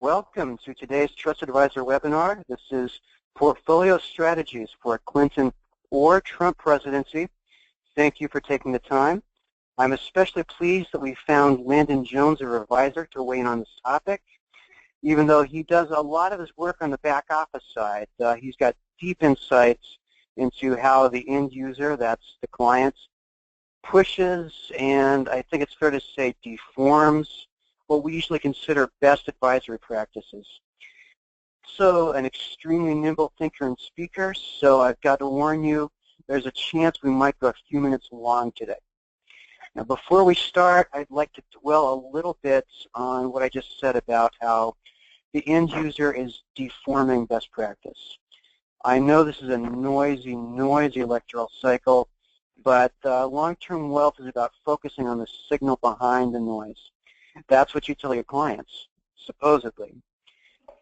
Welcome to today's Trusted Advisor webinar. This is Portfolio Strategies for a Clinton or Trump Presidency. Thank you for taking the time. I'm especially pleased that we found Landon Jones of REVISOR to weigh in on this topic. Even though he does a lot of his work on the back office side, he's got deep insights into how the end user, that's the client, pushes and I think it's fair to say deforms what we usually consider best advisory practices. So an extremely nimble thinker and speaker, so I've got to warn you, there's a chance we might go a few minutes long today. Now before we start, I'd like to dwell a little bit on what I just said about how the end user is deforming best practice. I know this is a noisy electoral cycle, but long-term wealth is about focusing on the signal behind the noise. That's what you tell your clients, supposedly.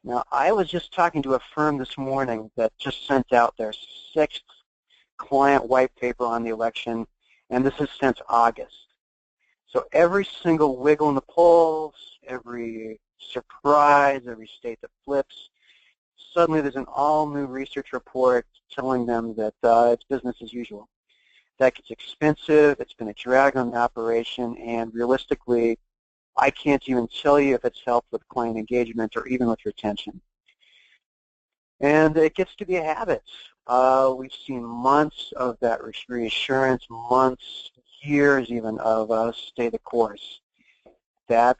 Now, I was just talking to a firm this morning that just sent out their 6th client white paper on the election, and this is since August. So every single wiggle in the polls, every surprise, every state that flips, suddenly there's an all-new research report telling them that it's business as usual. That gets expensive, it's been a drag on the operation, and realistically, I can't even tell you if it's helped with client engagement or even with retention. And it gets to be a habit. We've seen months of that reassurance, months, years even of stay the course. That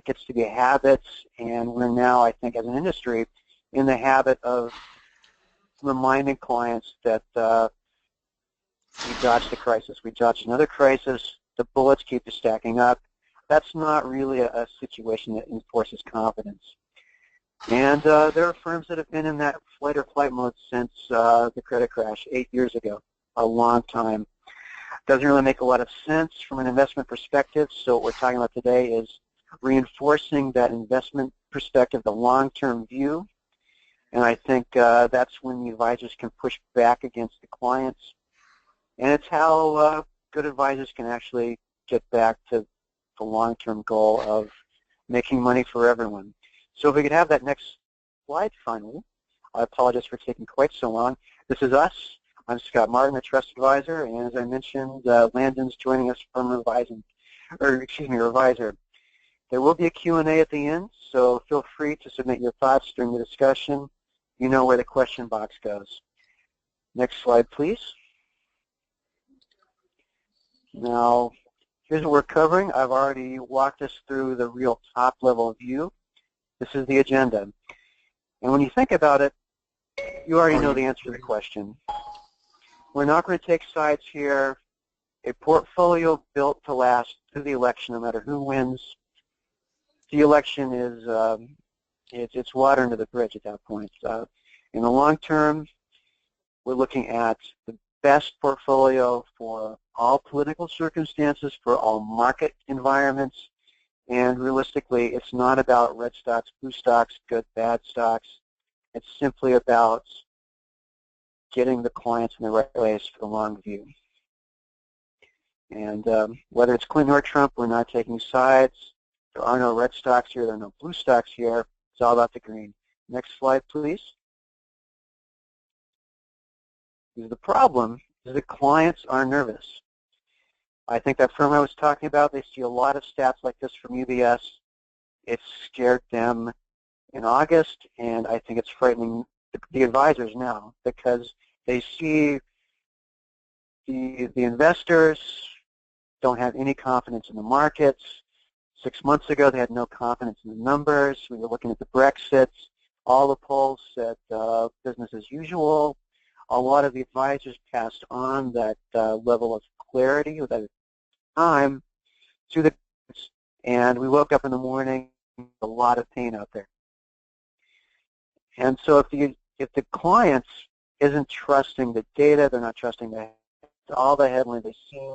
gets to be a habit, and we're now, I think, as an industry, in the habit of reminding clients that we dodged the crisis. We dodged another crisis. The bullets keep stacking up. That's not really a situation that enforces confidence. And there are firms that have been in that flight or flight mode since the credit crash 8 years ago, a long time. Doesn't really make a lot of sense from an investment perspective, so what we're talking about today is reinforcing that investment perspective, the long-term view, and I think that's when the advisors can push back against the clients, and it's how good advisors can actually get back to the long-term goal of making money for everyone. So if we could have that next slide finally. I apologize for taking quite so long. This is us. I'm Scott Martin, a trust advisor, and as I mentioned, Landon's joining us from REVISOR. There will be a Q&A at the end, so feel free to submit your thoughts during the discussion. You know where the question box goes. Next slide, please. Now, here's what we're covering. I've already walked us through the real top-level view. This is the agenda. And when you think about it, you already know the answer to the question. We're not going to take sides here. A portfolio built to last through the election, no matter who wins. The election is it's water under the bridge at that point. In the long term, we're looking at the best portfolio for all political circumstances, for all market environments, and realistically, it's not about red stocks, blue stocks, good, bad stocks. It's simply about getting the clients in the right place for the long view. And whether it's Clinton or Trump, we're not taking sides. There are no red stocks here. There are no blue stocks here. It's all about the green. Next slide, please. The problem is that clients are nervous. I think that firm I was talking about, they see a lot of stats like this from UBS. It scared them in August, and I think it's frightening the advisors now because they see the investors don't have any confidence in the markets. 6 months ago, they had no confidence in the numbers. We were looking at the Brexit. All the polls said business as usual. A lot of the advisors passed on that level of clarity, that time, to the and we woke up in the morning with a lot of pain out there. And so if the clients isn't trusting the data, they're not trusting all the headlines they see,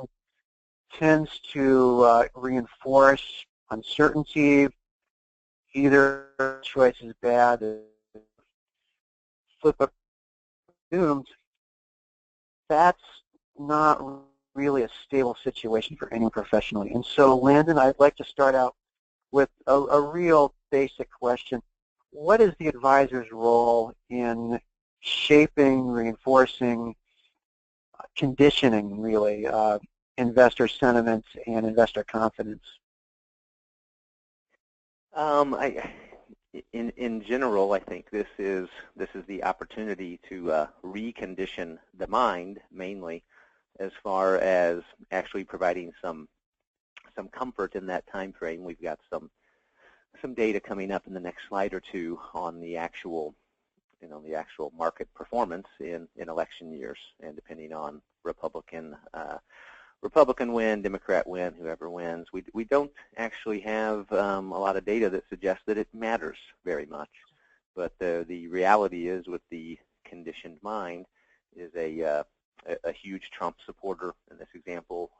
tends to reinforce uncertainty. Either choice is bad, flip up, doomed. That's not really a stable situation for anyone professionally. And so, Landon, I'd like to start out with a real basic question. What is the advisor's role in shaping, reinforcing, conditioning, really, investor sentiment and investor confidence? In general, I think this is the opportunity to recondition the mind, mainly, as far as actually providing some comfort in that time frame. We've got some data coming up in the next slide or two on the actual market performance in election years, and depending on Republican win, Democrat win, whoever wins, we don't actually have a lot of data that suggests that it matters very much. But the reality is, with the conditioned mind, is a huge Trump supporter in this example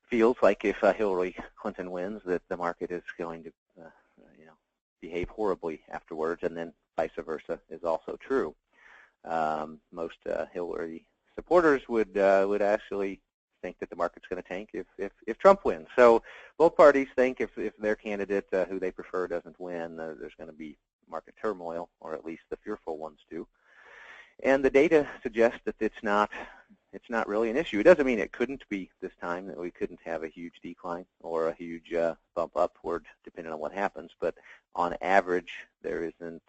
feels like if Hillary Clinton wins, that the market is going to behave horribly afterwards, and then vice versa is also true. Most Hillary supporters would actually think that the market's going to tank if Trump wins. So both parties think if their candidate, who they prefer, doesn't win, there's going to be market turmoil, or at least the fearful ones do. And the data suggests that it's not really an issue. It doesn't mean it couldn't be this time, that we couldn't have a huge decline or a huge bump upward, depending on what happens. But on average, there isn't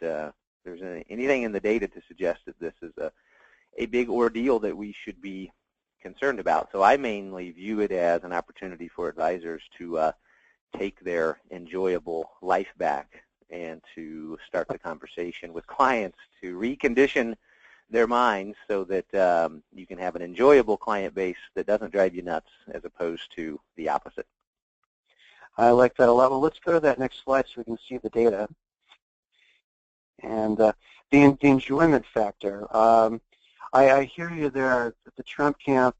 anything in the data to suggest that this is a big ordeal that we should be concerned about. So I mainly view it as an opportunity for advisors to take their enjoyable life back and to start the conversation with clients to recondition their minds so that you can have an enjoyable client base that doesn't drive you nuts, as opposed to the opposite. I like that a lot. Well, let's go to that next slide so we can see the data. And the enjoyment factor. I hear you there. The Trump camp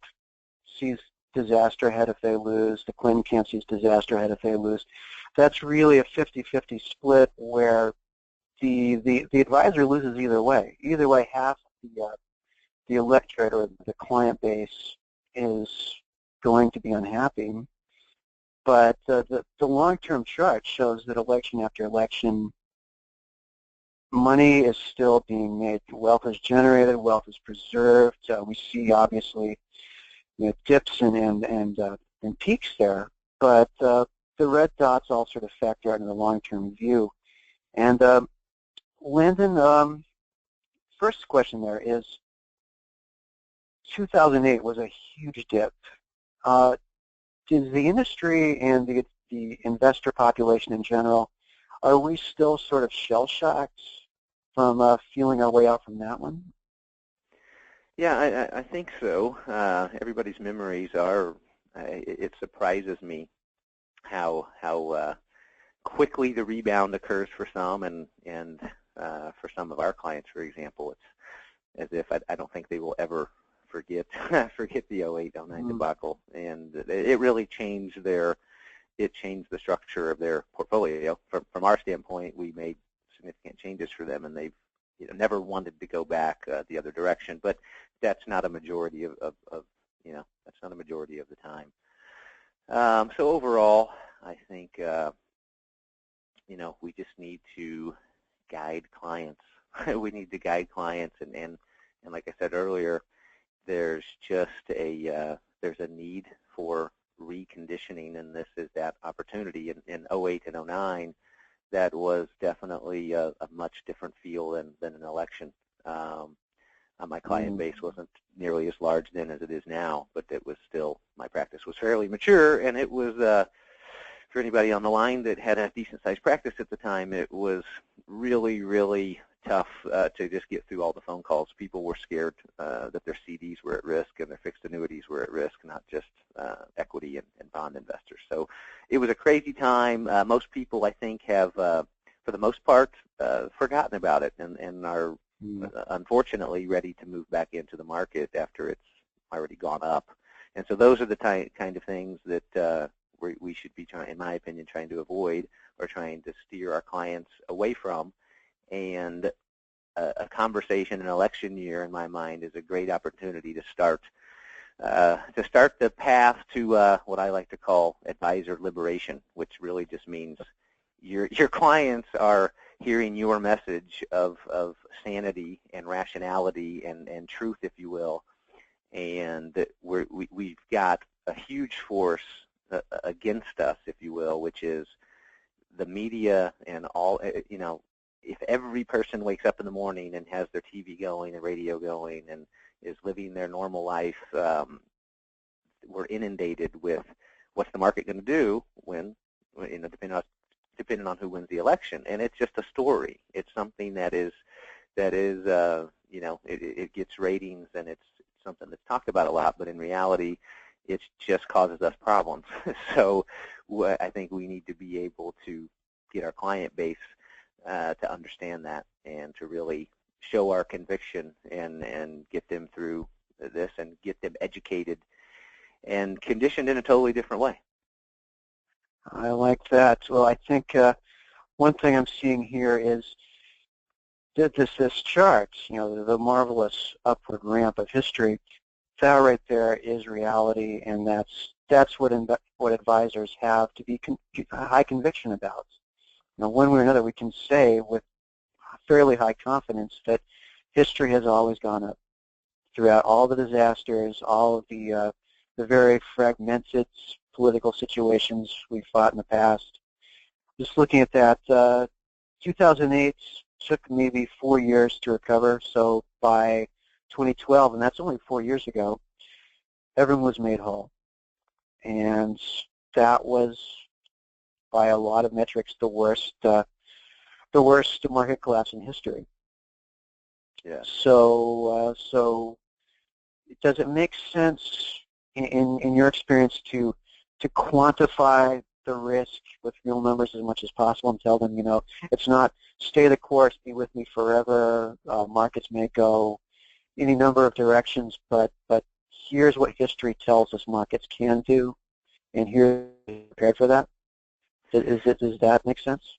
sees disaster ahead if they lose. The Clinton camp sees disaster ahead if they lose. That's really a 50-50 split where the advisor loses either way. Either way, half the electorate or the client base is going to be unhappy. But the long-term chart shows that election after election, money is still being made. Wealth is generated. Wealth is preserved. We see, obviously, dips and peaks there. But the red dots all sort of factor out in the long-term view. And Landon, first question there is, 2008 was a huge dip. Is the industry and the investor population in general, are we still sort of shell-shocked from feeling our way out from that one? Yeah, I think so. Everybody's memories are, it surprises me how quickly the rebound occurs for some, and for some of our clients, for example, it's as if I don't think they will ever forget the 08-09 debacle, and it really changed the structure of their portfolio. From our standpoint, we made significant changes for them, and they've never wanted to go back the other direction. But that's not a majority of that's not a majority of the time. So overall, I think we just need to guide clients. We need to guide clients, and like I said earlier, there's just there's a need for reconditioning, and this is that opportunity. In 08 and 09, that was definitely a much different feel than an election. My client base wasn't nearly as large then as it is now, but it was still, my practice was fairly mature, and it was, for anybody on the line that had a decent-sized practice at the time, it was really, really tough to just get through all the phone calls. People were scared that their CDs were at risk and their fixed annuities were at risk, not just equity and bond investors. So it was a crazy time. Most people, I think, have, for the most part, forgotten about it and are unfortunately ready to move back into the market after it's already gone up. And so those are the kind of things that we should be trying, in my opinion, trying to avoid or trying to steer our clients away from. And a conversation in election year, in my mind, is a great opportunity to start the path to what I like to call advisor liberation, which really just means your clients are hearing your message of sanity and rationality and truth, if you will, and that we've got a huge force against us, if you will, which is the media and all. If every person wakes up in the morning and has their TV going and radio going and is living their normal life, we're inundated with what's the market going to do when depending on who wins the election. And it's just a story. It's something that is it gets ratings and it's something that's talked about a lot, but in reality, it just causes us problems. So I think we need to be able to get our client base to understand that and to really show our conviction and get them through this and get them educated and conditioned in a totally different way. I like that. Well, I think one thing I'm seeing here is this chart, the marvelous upward ramp of history. That right there is reality, and that's what advisors have to be high conviction about. One way or another, we can say with fairly high confidence that history has always gone up throughout all the disasters, all of the very fragmented political situations we fought in the past. Just looking at that, 2008 took maybe 4 years to recover, so by 2012, and that's only 4 years ago, everyone was made whole. And that was, by a lot of metrics, the worst market collapse in history. Yeah. So does it make sense in your experience to quantify the risk with real numbers as much as possible and tell them, it's not stay the course, be with me forever, markets may go any number of directions, but here's what history tells us markets can do, and here's prepared for that? Does that make sense?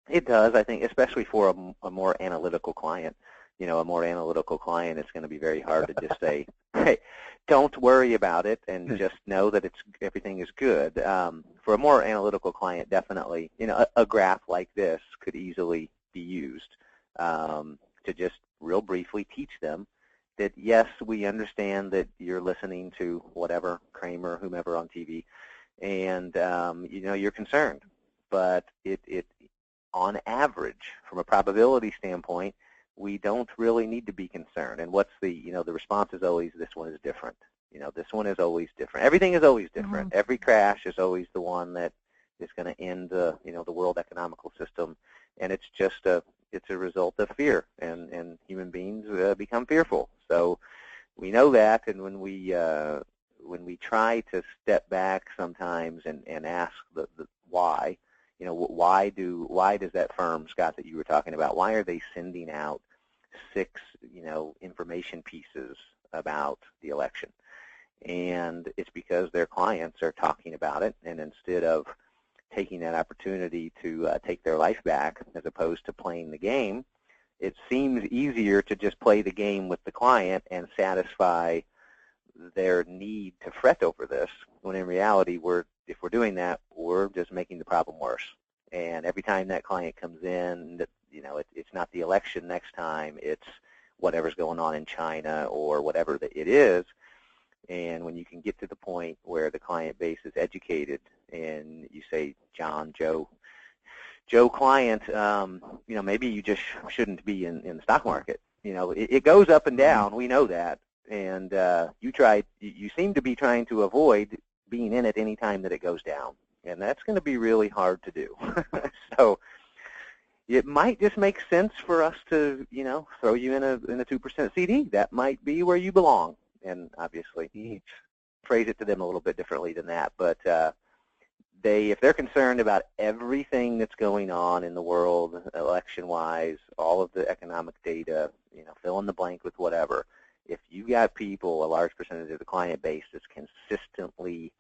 It does, I think, especially for a more analytical client. A more analytical client, it's going to be very hard to just say, hey, don't worry about it and just know that everything is good. For a more analytical client, definitely, a graph like this could easily be used to just real briefly teach them that, yes, we understand that you're listening to whatever, Kramer, whomever on TV, and, you're concerned. But it on average, from a probability standpoint, we don't really need to be concerned. And what's the response is always, this one is different. This one is always different. Everything is always different. Mm-hmm. Every crash is always the one that is going to end the world economical system. And it's just a result of fear. And human beings become fearful. So we know that. And when we try to step back sometimes and ask the why, why does that firm, Scott, that you were talking about, why are they sending out 6, information pieces about the election? And it's because their clients are talking about it, and instead of taking that opportunity to take their life back as opposed to playing the game, it seems easier to just play the game with the client and satisfy their need to fret over this, when in reality, if we're doing that, we're just making the problem worse. And every time that client comes in, it's not the election next time, it's whatever's going on in China or whatever that it is. And when you can get to the point where the client base is educated and you say, John, Joe client, maybe you just shouldn't be in the stock market. It goes up and down. We know that. And you seem to be trying to avoid being in it any time that it goes down. And that's going to be really hard to do. So it might just make sense for us to, throw you in a 2% CD. That might be where you belong. And obviously, phrase it to them a little bit differently than that. But if they're concerned about everything that's going on in the world, election-wise, all of the economic data, fill in the blank with whatever, if you got people, a large percentage of the client base that's consistently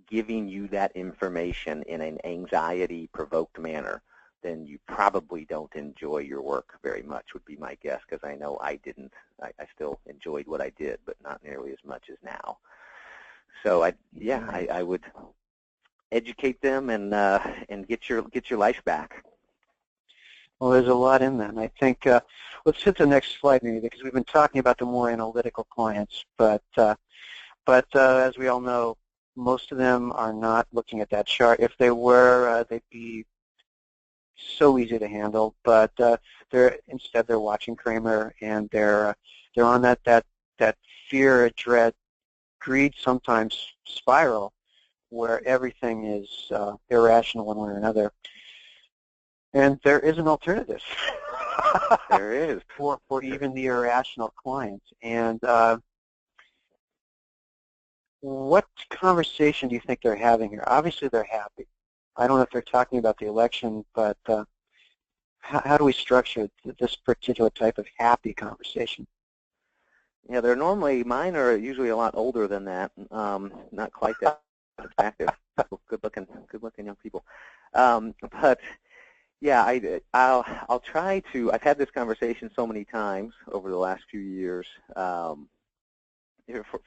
giving you that information in an anxiety-provoked manner, then you probably don't enjoy your work very much, would be my guess, because I know I didn't. I still enjoyed what I did, but not nearly as much as now. So, I would educate them and get your life back. Well, there's a lot in that. And I think let's hit the next slide maybe, because we've been talking about the more analytical clients, but as we all know, most of them are not looking at that chart. If they were, they'd be so easy to handle. But instead they're watching Kramer, and they're on that fear, dread, greed sometimes spiral, where everything is irrational one way or another. And there is an alternative. There is. For even the irrational clients. And what conversation do you think they're having here? Obviously they're happy. I don't know if they're talking about the election, but how do we structure this particular type of happy conversation? Yeah, mine are usually a lot older than that, not quite that attractive. Good-looking young people. But yeah, I'll try to. I've had this conversation so many times over the last few years for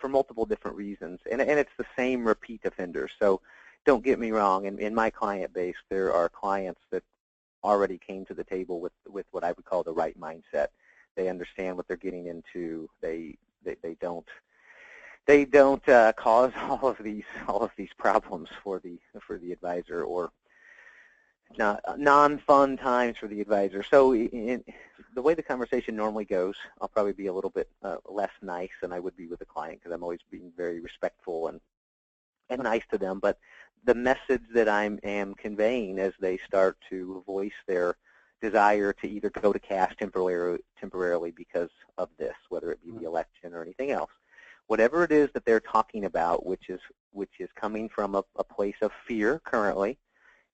multiple different reasons, and it's the same repeat offenders. So don't get me wrong. In my client base, there are clients that already came to the table with what I would call the right mindset. They understand what they're getting into. They don't cause all of these problems for the advisor, or non-fun times for the advisor. So the way the conversation normally goes, I'll probably be a little bit less nice than I would be with a client, because I'm always being very respectful and nice to them. But the message that I am conveying as they start to voice their desire to either go to cash temporarily because of this, whether it be the election or anything else, whatever it is that they're talking about, which is coming from a place of fear currently,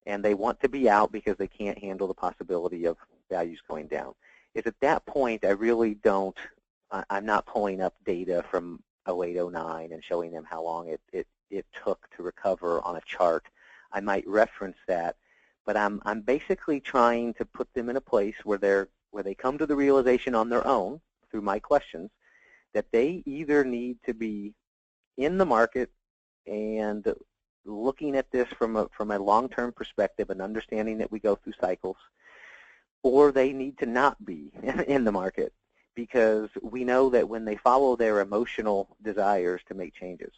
and they want to be out because they can't handle the possibility of values going down, is at that point I really don't, I'm not pulling up data from 08, 09 and showing them how long it took to recover on a chart. I might reference that, but I'm basically trying to put them in a place where they come to the realization on their own through my questions that they either need to be in the market and looking at this from a long-term perspective and understanding that we go through cycles, or they need to not be in the market, because we know that when they follow their emotional desires to make changes,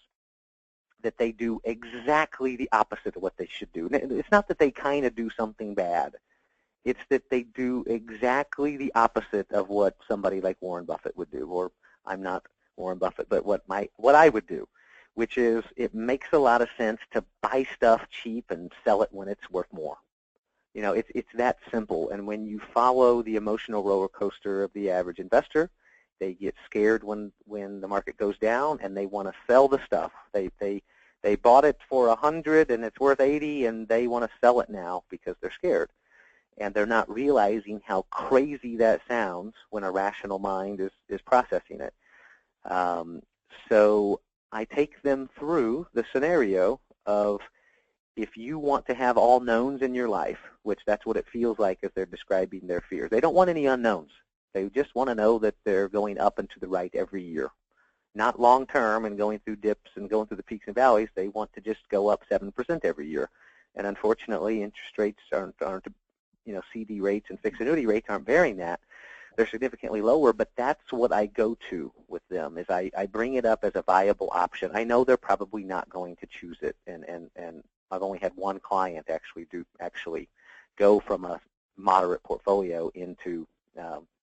that they do exactly the opposite of what they should do. It's not that they kind of do something bad. It's that they do exactly the opposite of what somebody like Warren Buffett would do, or I'm not Warren Buffett, but what I would do, which is it makes a lot of sense to buy stuff cheap and sell it when it's worth more. You know, it's that simple. And when you follow the emotional roller coaster of the average investor, they get scared when the market goes down, and they want to sell the stuff. They bought it for 100 and it's worth 80, and they want to sell it now because they're scared. And they're not realizing how crazy that sounds when a rational mind is processing it. So I take them through the scenario of, if you want to have all knowns in your life, which that's what it feels like as they're describing their fears. They don't want any unknowns. They just want to know that they're going up and to the right every year. Not long term and going through dips and going through the peaks and valleys. They want to just go up 7% every year. And unfortunately, interest rates aren't CD rates and fixed annuity rates aren't bearing that. They're significantly lower, but that's what I go to with them, is I bring it up as a viable option. I know they're probably not going to choose it, and I've only had one client actually go from a moderate portfolio into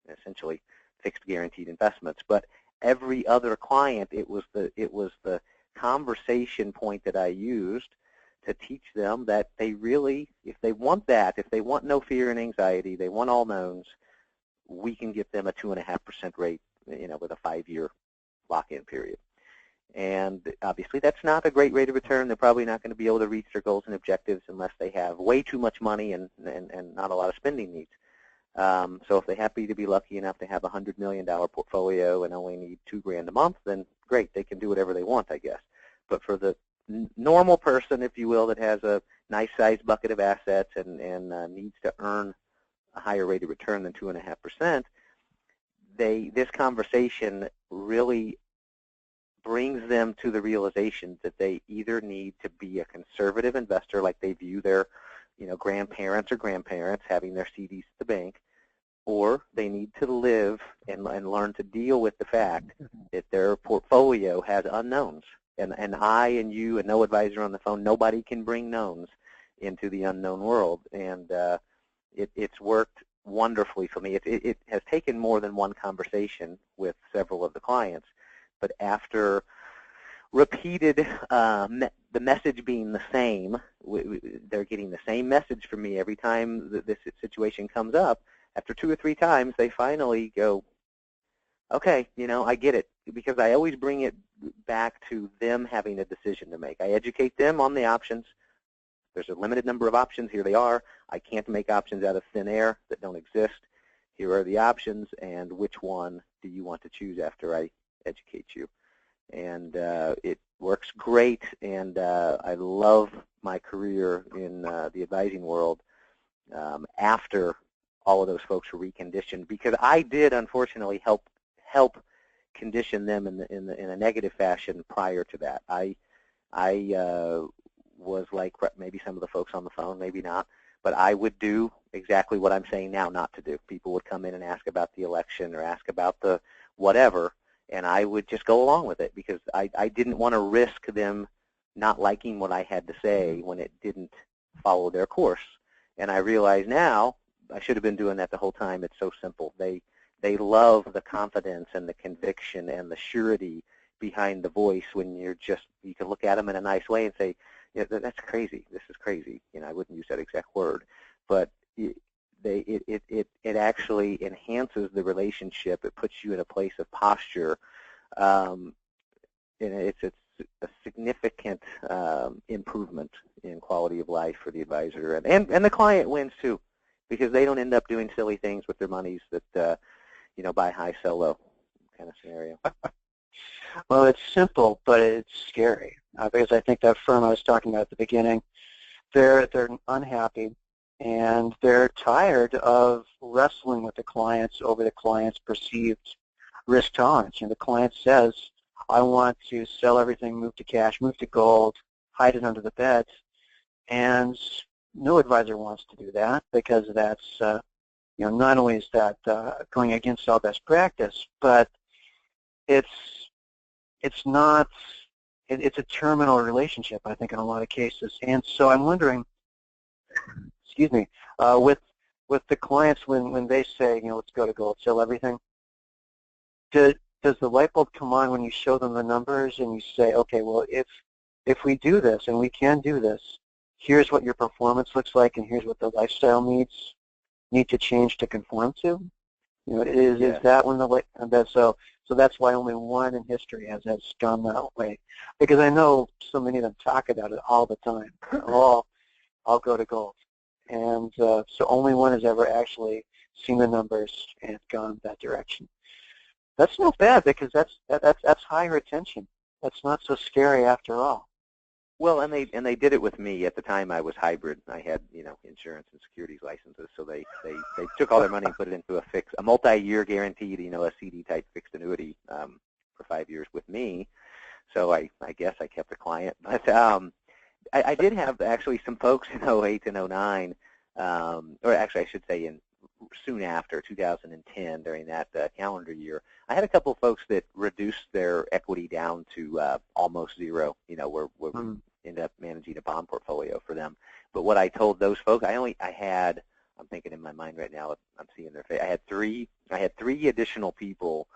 essentially fixed guaranteed investments. But every other client, it was the conversation point that I used to teach them that they really, if they want no fear and anxiety, they want all knowns, we can get them a 2.5% rate, with a 5-year lock-in period. And obviously that's not a great rate of return. They're probably not going to be able to reach their goals and objectives unless they have way too much money and not a lot of spending needs. So if they're happy to be lucky enough to have a $100 million portfolio and only need $2,000 a month, then great, they can do whatever they want, I guess. But for the normal person, if you will, that has a nice-sized bucket of assets and needs to earn a higher rate of return than 2.5%, this conversation really brings them to the realization that they either need to be a conservative investor, like they view their grandparents or grandparents having their CDs at the bank, or they need to live and learn to deal with the fact that their portfolio has unknowns. And I and you and no advisor on the phone, nobody can bring knowns into the unknown world. And it's worked wonderfully for me. It has taken more than one conversation with several of the clients, but after repeated, the message being the same, they're getting the same message from me every time this situation comes up. After 2 or 3 times, they finally go, okay, I get it, because I always bring it back to them having a decision to make. I educate them on the options. There's a limited number of options. Here they are. I can't make options out of thin air that don't exist. Here are the options, and which one do you want to choose after I educate you? And it works great, and I love my career in the advising world after all of those folks were reconditioned, because I did, unfortunately, help condition them in a negative fashion prior to that. I was like maybe some of the folks on the phone, maybe not, but I would do exactly what I'm saying now not to do. People would come in and ask about the election or ask about the whatever, and I would just go along with it because I didn't want to risk them not liking what I had to say when it didn't follow their course. And I realize now I should have been doing that the whole time. It's so simple. They love the confidence and the conviction and the surety behind the voice when you can look at them in a nice way and say, yeah, that's crazy. This is crazy. I wouldn't use that exact word, but it actually enhances the relationship. It puts you in a place of posture, and it's a significant improvement in quality of life for the advisor, and the client wins too, because they don't end up doing silly things with their monies that buy high, sell low kind of scenario. Well, it's simple, but it's scary because I think that firm I was talking about at the beginning, they're unhappy and they're tired of wrestling with the clients over the client's perceived risk tolerance. The client says, I want to sell everything, move to cash, move to gold, hide it under the bed, and no advisor wants to do that because that's, not only is that going against all best practice, but it's a terminal relationship, I think, in a lot of cases. And so I'm wondering, excuse me, with the clients when they say, let's go to gold, sell everything, does the light bulb come on when you show them the numbers and you say, okay, well, if we do this and we can do this, here's what your performance looks like and here's what the lifestyle needs need to change to conform to? Is that when the light, so that's why only one in history has gone that way, because I know so many of them talk about it all the time. I'll go to gold, and so only one has ever actually seen the numbers and gone that direction. That's not bad because that's high retention. That's not so scary after all. Well, and they did it with me. At the time I was hybrid. I had, insurance and securities licenses, so they took all their money and put it into a multi-year guaranteed, a CD type fixed annuity for 5 years with me. So I guess I kept the client. But I did have actually some folks in 08 and 09, or actually I should say soon after 2010 during that calendar year, I had a couple of folks that reduced their equity down to almost zero, where we ended up managing a bond portfolio for them. But what I told those folks, I'm thinking in my mind right now, I'm seeing their face. I had three additional people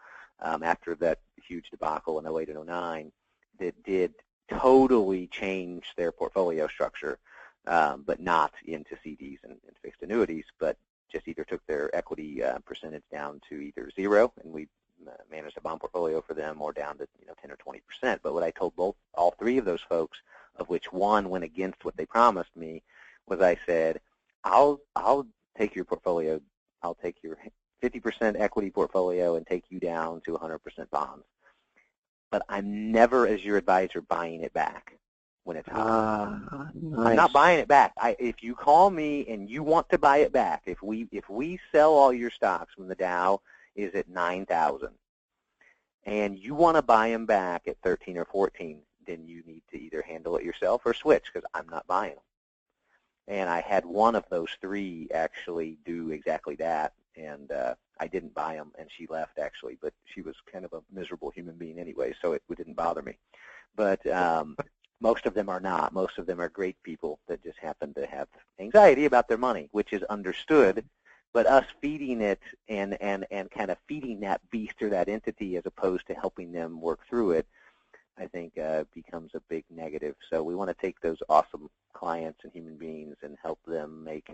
after that huge debacle in 08 and 09 that did totally change their portfolio structure, but not into CDs and fixed annuities, but just either took their equity percentage down to either zero, and we managed a bond portfolio for them, or down to 10 or 20%. But what I told all three of those folks, of which one went against what they promised me, was I said, I'll take your portfolio, I'll take your 50% equity portfolio and take you down to 100% bonds. But I'm never, as your advisor, buying it back when it's hot. Nice. I'm not buying it back. If you call me and you want to buy it back, if we sell all your stocks when the Dow is at 9,000, and you want to buy them back at 13 or 14, then you need to either handle it yourself or switch, because I'm not buying them. And I had one of those three actually do exactly that, and I didn't buy them, and she left actually, but she was kind of a miserable human being anyway, so it didn't bother me. But most of them are not. Most of them are great people that just happen to have anxiety about their money, which is understood. But us feeding it and kind of feeding that beast or that entity as opposed to helping them work through it, I think becomes a big negative. So we want to take those awesome clients and human beings and help them make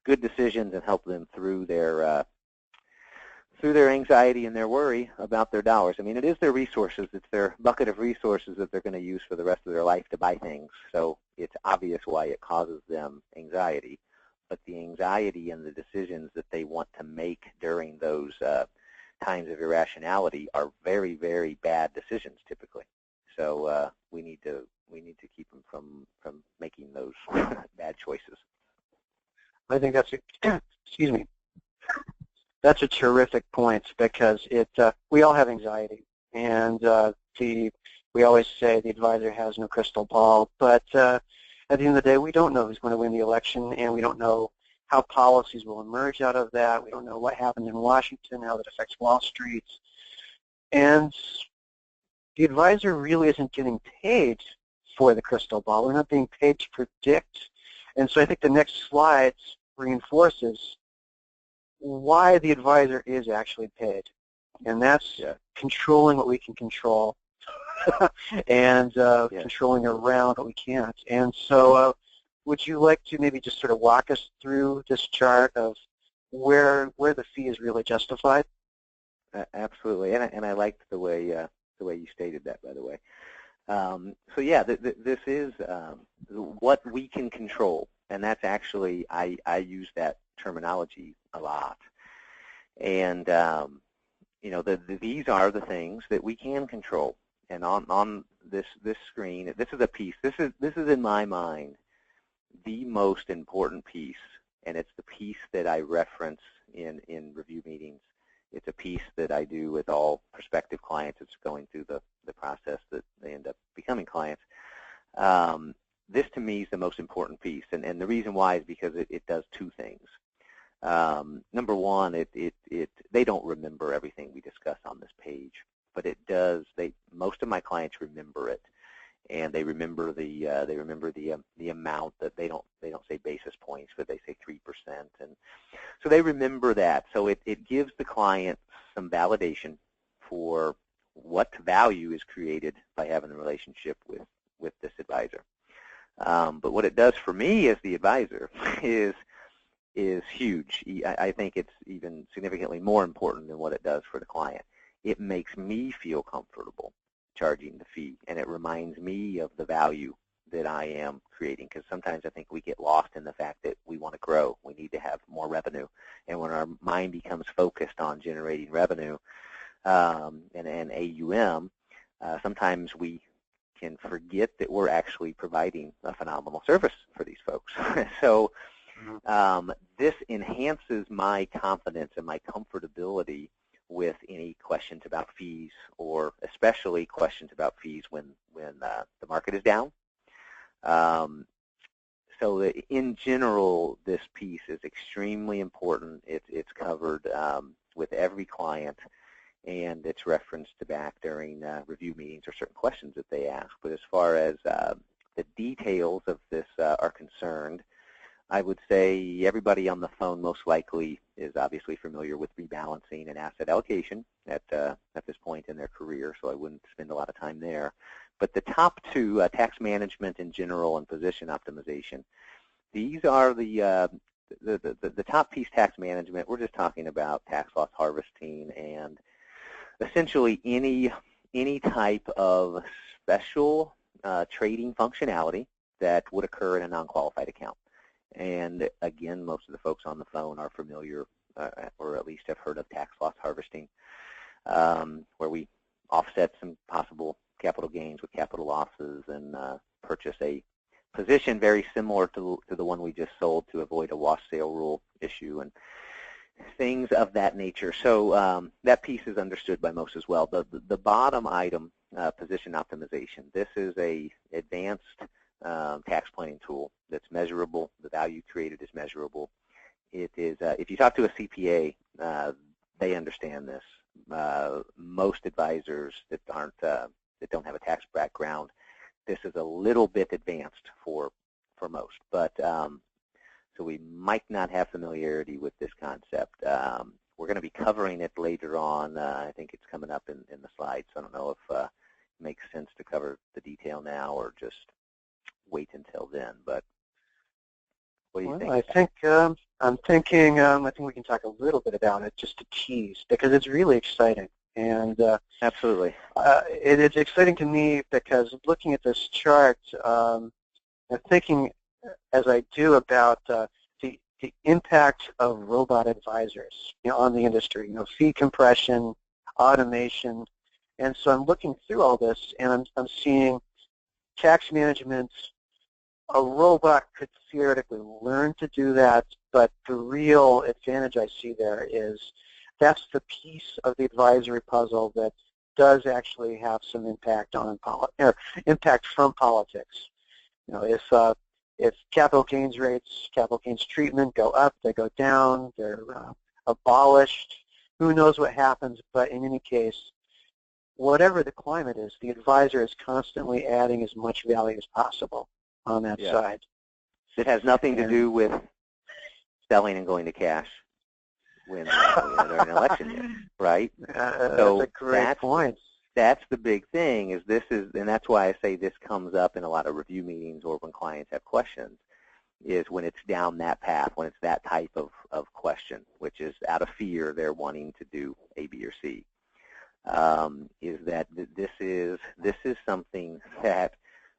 good decisions and help them through their anxiety and their worry about their dollars. I mean, it is their resources. It's their bucket of resources that they're going to use for the rest of their life to buy things. So it's obvious why it causes them anxiety. But the anxiety and the decisions that they want to make during those times of irrationality are very, very bad decisions typically. So we need to keep them from making those bad choices. I think that's excuse me. That's a terrific point, because we all have anxiety, and we always say the advisor has no crystal ball, but at the end of the day, we don't know who's going to win the election, and we don't know how policies will emerge out of that. We don't know what happens in Washington, how that affects Wall Street, and the advisor really isn't getting paid for the crystal ball. We're not being paid to predict, and so I think the next slide reinforces why the advisor is actually paid, and that's controlling what we can control and controlling around what we can't. And so would you like to maybe just sort of walk us through this chart of where the fee is really justified? Absolutely, and I liked the way you stated that, by the way. So yeah, this is what we can control, and that's actually, I use that terminology a lot. And you know, these are the things that we can control. And on this screen, this is a piece. This is in my mind the most important piece, and it's the piece that I reference in review meetings. It's a piece that I do with all prospective clients. It's going through the process that they end up becoming clients. This to me is the most important piece, and the reason why is because it does two things. Number one, they don't remember everything we discuss on this page, but it does. Most of my clients remember it, and they remember the amount that they don't say basis points, but they say 3%, and so they remember that. So it gives the client some validation for what value is created by having a relationship with this advisor. But what it does for me as the advisor is huge. I think it's even significantly more important than what it does for the client. It makes me feel comfortable charging the fee, and it reminds me of the value that I am creating, because sometimes I think we get lost in the fact that we want to grow. We need to have more revenue, and when our mind becomes focused on generating revenue and AUM, sometimes we can forget that we're actually providing a phenomenal service for these folks. So this enhances my confidence and my comfortability with any questions about fees, or especially questions about fees when the market is down. So that in general, this piece is extremely important. It's covered with every client, and it's referenced back during review meetings or certain questions that they ask. But as far as the details of this are concerned, I would say everybody on the phone most likely is obviously familiar with rebalancing and asset allocation at this point in their career, so I wouldn't spend a lot of time there. But the top two, tax management in general and position optimization, these are the top piece. Tax management, we're just talking about tax loss harvesting and essentially any type of special trading functionality that would occur in a non-qualified account. And again, most of the folks on the phone are familiar or at least have heard of tax loss harvesting, where we offset some possible capital gains with capital losses and purchase a position very similar to the one we just sold to avoid a wash sale rule issue. And things of that nature. So that piece is understood by most as well. The bottom item, position optimization, this is a advanced tax planning tool that's measurable. The value created is measurable. It is, if you talk to a CPA, they understand this. Most advisors that don't have a tax background, this is a little bit advanced for most. But so we might not have familiarity with this concept. We're going to be covering it later on. I think it's coming up in the slides. So I don't know if it makes sense to cover the detail now or just wait until then. But what do you think? I think I'm thinking. I think we can talk a little bit about it, just to tease, because it's really exciting. And absolutely, it's exciting to me because looking at this chart, I'm thinking as I do about the impact of robot advisors, on the industry. Fee compression, automation, and so I'm looking through all this, and I'm seeing tax management. A robot could theoretically learn to do that, but the real advantage I see there is that's the piece of the advisory puzzle that does actually have some impact on impact from politics. If capital gains rates, capital gains treatment go up, they go down, they're abolished, who knows what happens, but in any case, whatever the climate is, the advisor is constantly adding as much value as possible on that side. It has nothing to do with selling and going to cash when they're in an election year, right? So that's a great point. That's the big thing, and that's why I say this comes up in a lot of review meetings or when clients have questions, is when it's down that path, when it's that type of question, which is out of fear they're wanting to do A, B, or C, is that this is something that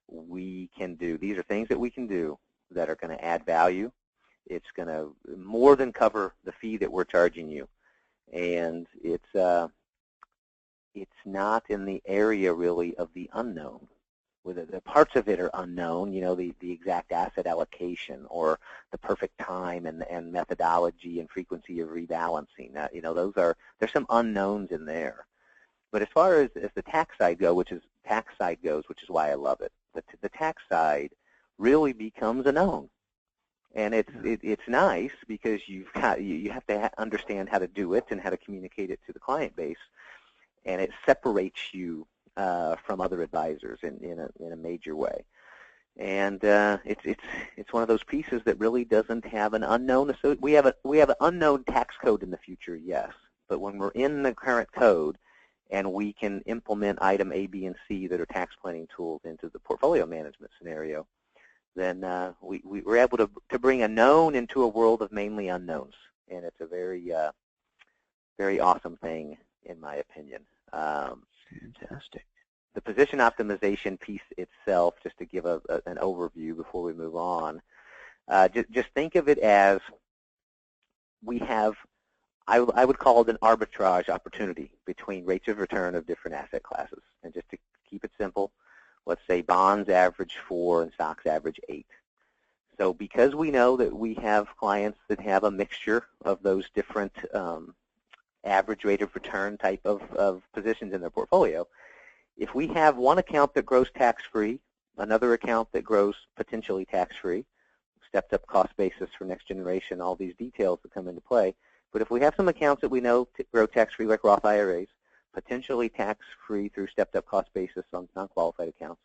we can do. These are things that we can do that are going to add value. It's going to more than cover the fee that we're charging you, and it's not in the area really of the unknown. The parts of it are unknown, the exact asset allocation or the perfect time and methodology and frequency of rebalancing. There's some unknowns in there. But as far as the tax side goes, which is why I love it, the tax side really becomes a known. And it's nice because you have to understand how to do it and how to communicate it to the client base, and it separates you from other advisors in a major way. And it's one of those pieces that really doesn't have an unknown. We have an unknown tax code in the future, yes, but when we're in the current code and we can implement item A, B, and C that are tax planning tools into the portfolio management scenario, then we're able to bring a known into a world of mainly unknowns, and it's a very very awesome thing in my opinion. Fantastic. The position optimization piece itself, just to give an overview before we move on, just think of it as we have, I would call it an arbitrage opportunity between rates of return of different asset classes. And just to keep it simple, let's say bonds average 4 and stocks average 8. So because we know that we have clients that have a mixture of those different average rate of return type of positions in their portfolio, if we have one account that grows tax-free, another account that grows potentially tax-free, stepped up cost basis for next generation, all these details that come into play, but if we have some accounts that we know grow tax-free like Roth IRAs, potentially tax-free through stepped-up cost basis on non-qualified accounts,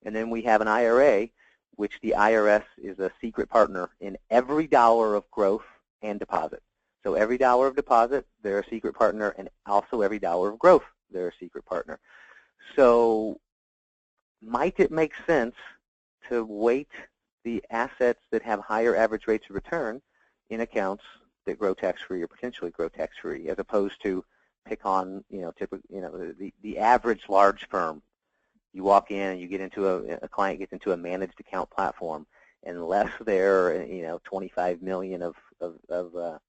and then we have an IRA, which the IRS is a secret partner in every dollar of growth and deposit. So every dollar of deposit, they're a secret partner, and also every dollar of growth, they're a secret partner. So might it make sense to weight the assets that have higher average rates of return in accounts that grow tax-free or potentially grow tax-free, as opposed to pick on, the average large firm. You walk in and you get into a client gets into a managed account platform, unless they're, $25 million of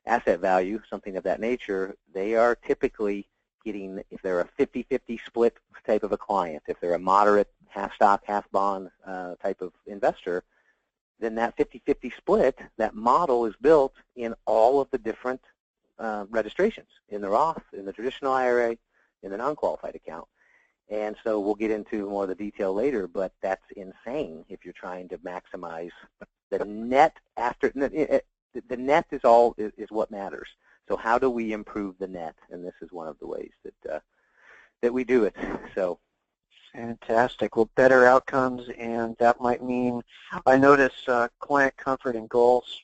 asset value, something of that nature, they are typically getting, if they're a 50-50 split type of a client, if they're a moderate half stock, half bond type of investor, then that 50-50 split, that model is built in all of the different registrations, in the Roth, in the traditional IRA, in the non-qualified account. And so we'll get into more of the detail later, but that's insane if you're trying to maximize the net after. The net is what matters. So how do we improve the net? And this is one of the ways that we do it. So. Fantastic. Well, better outcomes, and that might mean, I notice client comfort and goals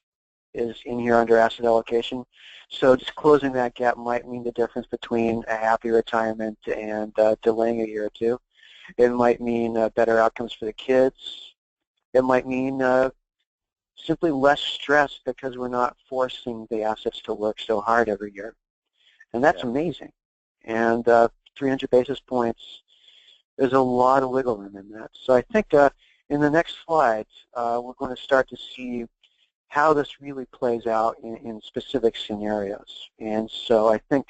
is in here under asset allocation. So just closing that gap might mean the difference between a happy retirement and delaying a year or two. It might mean better outcomes for the kids. It might mean simply less stress because we're not forcing the assets to work so hard every year. And that's amazing. And 300 basis points, there's a lot of wiggle room in that. So I think in the next slide, we're going to start to see how this really plays out in specific scenarios. And so I think,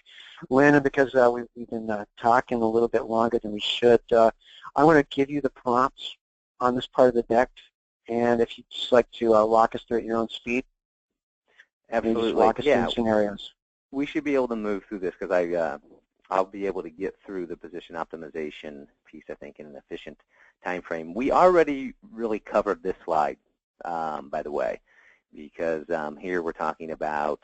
Landon, because we've been talking a little bit longer than we should, I want to give you the prompts on this part of the deck. And if you'd just like to walk us through at your own speed. Absolutely. Just walk us through scenarios. We should be able to move through this because I'll be able to get through the position optimization piece, I think, in an efficient time frame. We already really covered this slide, by the way, because here we're talking about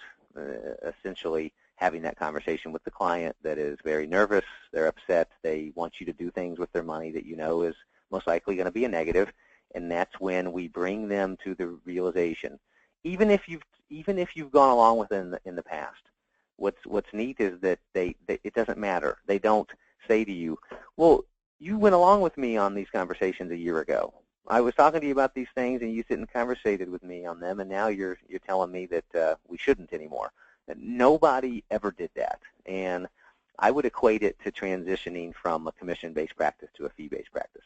essentially having that conversation with the client that is very nervous, they're upset, they want you to do things with their money that you know is most likely going to be a negative, and that's when we bring them to the realization. Even if you've gone along with it in the past, what's neat is that it doesn't matter. They don't say to you, well, you went along with me on these conversations a year ago. I was talking to you about these things, and you sit and conversated with me on them, and now you're telling me that we shouldn't anymore. And nobody ever did that. And I would equate it to transitioning from a commission-based practice to a fee-based practice.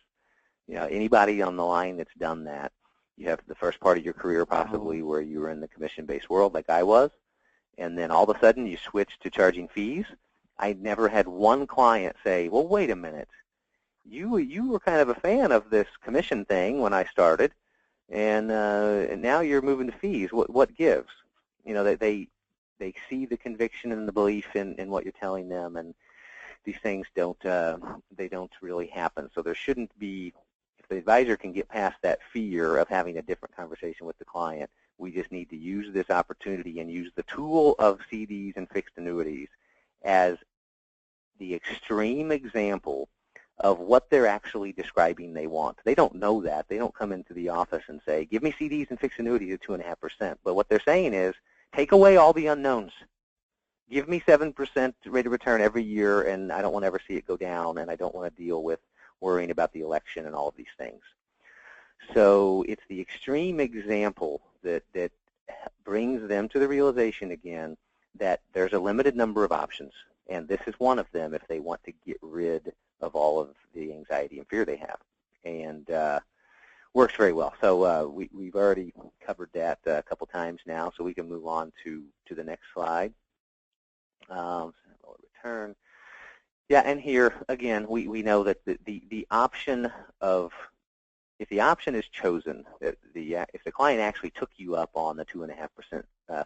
You know, anybody on the line that's done that, you have the first part of your career possibly where you were in the commission-based world like I was, and then all of a sudden you switch to charging fees. I never had one client say, well, wait a minute, you were kind of a fan of this commission thing when I started, and now you're moving to fees. What gives? You know, they see the conviction and the belief in what you're telling them, and these things don't really happen. So there shouldn't be, if the advisor can get past that fear of having a different conversation with the client, we just need to use this opportunity and use the tool of CDs and fixed annuities as the extreme example of what they're actually describing they want. They don't know that. They don't come into the office and say, give me CDs and fixed annuities at 2.5%. But what they're saying is, take away all the unknowns. Give me 7% rate of return every year, and I don't want to ever see it go down, and I don't want to deal with worrying about the election and all of these things. So it's the extreme example that brings them to the realization again that there's a limited number of options, and this is one of them if they want to get rid of all of the anxiety and fear they have. And works very well. So we've already covered that a couple times now, so we can move on to the next slide. Return. Yeah, and here, again, we know that the option of, if the option is chosen, if the client actually took you up on the 2.5%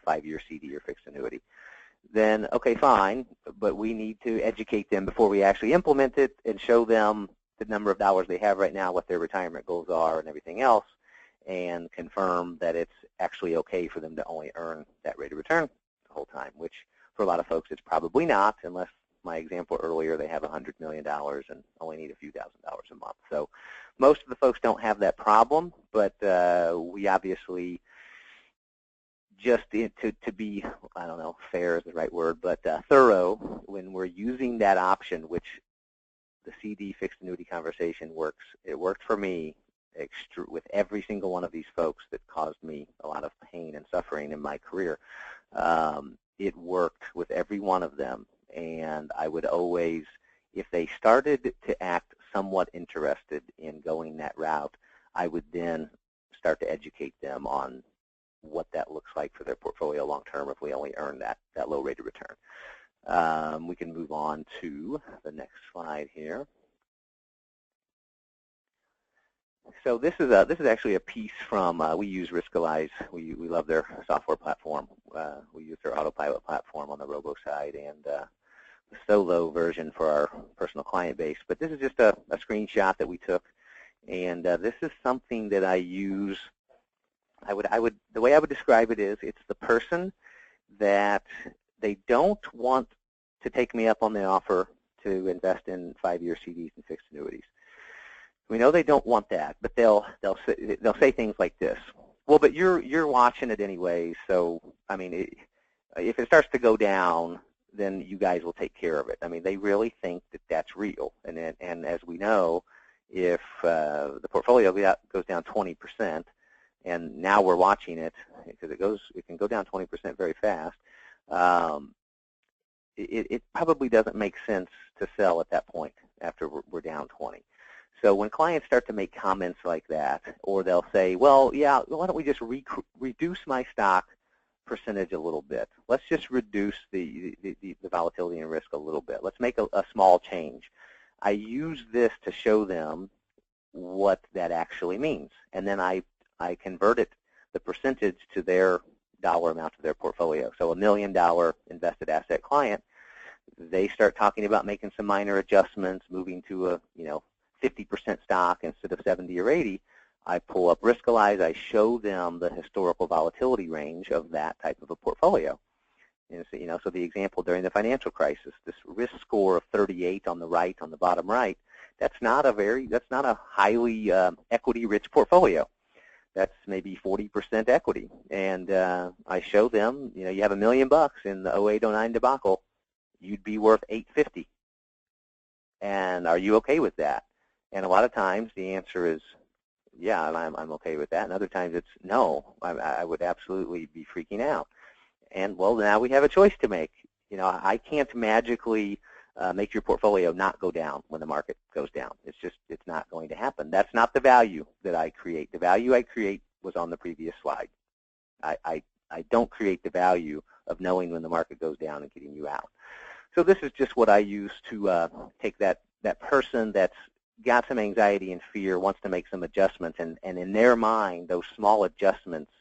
5-year CD or fixed annuity, then okay, fine, but we need to educate them before we actually implement it and show them the number of dollars they have right now, what their retirement goals are, and everything else, and confirm that it's actually okay for them to only earn that rate of return the whole time, which for a lot of folks it's probably not, unless my example earlier, they have $100 million and only need a few $1,000s a month. So most of the folks don't have that problem, but we obviously just to be, I don't know, fair is the right word, but thorough when we're using that option, which the CD fixed annuity conversation works. It worked for me with every single one of these folks that caused me a lot of pain and suffering in my career. It worked with every one of them, and I would always, if they started to act somewhat interested in going that route, I would then start to educate them on what that looks like for their portfolio long term if we only earn that low rate of return. We can move on to the next slide here. So this is actually a piece from, we use Riskalyze. We love their software platform. We use their autopilot platform on the robo side, and the solo version for our personal client base. But this is just a screenshot that we took, and this is something that I use. The way I would describe it is, it's the person that they don't want to take me up on the offer to invest in 5-year CDs and fixed annuities. We know they don't want that, but they'll say things like this. Well, but you're watching it anyway, so I mean, if it starts to go down, then you guys will take care of it. I mean, they really think that that's real, and as we know, if the portfolio goes down 20%, and now we're watching it because it can go down 20% very fast. It probably doesn't make sense to sell at that point after we're down 20. So when clients start to make comments like that, or they'll say, well, yeah, why don't we just reduce my stock percentage a little bit. Let's just reduce the volatility and risk a little bit. Let's make a small change. I use this to show them what that actually means. And then I convert the percentage to their dollar amount of their portfolio. So $1 million invested asset client, they start talking about making some minor adjustments, moving to a 50% stock instead of 70 or 80. I pull up Riskalyze. I show them the historical volatility range of that type of a portfolio. And so, so the example during the financial crisis, this risk score of 38 on the right, on the bottom right, that's not a highly equity-rich portfolio. That's maybe 40% equity. And I show them, you have $1 million in the 08-09 debacle, you'd be worth $850. And are you okay with that? And a lot of times the answer is, yeah, I'm okay with that. And other times it's no, I would absolutely be freaking out. And well, now we have a choice to make. I can't magically make your portfolio not go down when the market goes down. It's not going to happen. That's not the value that I create. The value I create was on the previous slide. I don't create the value of knowing when the market goes down and getting you out. So this is just what I use to take that person that's got some anxiety and fear, wants to make some adjustments, and in their mind, those small adjustments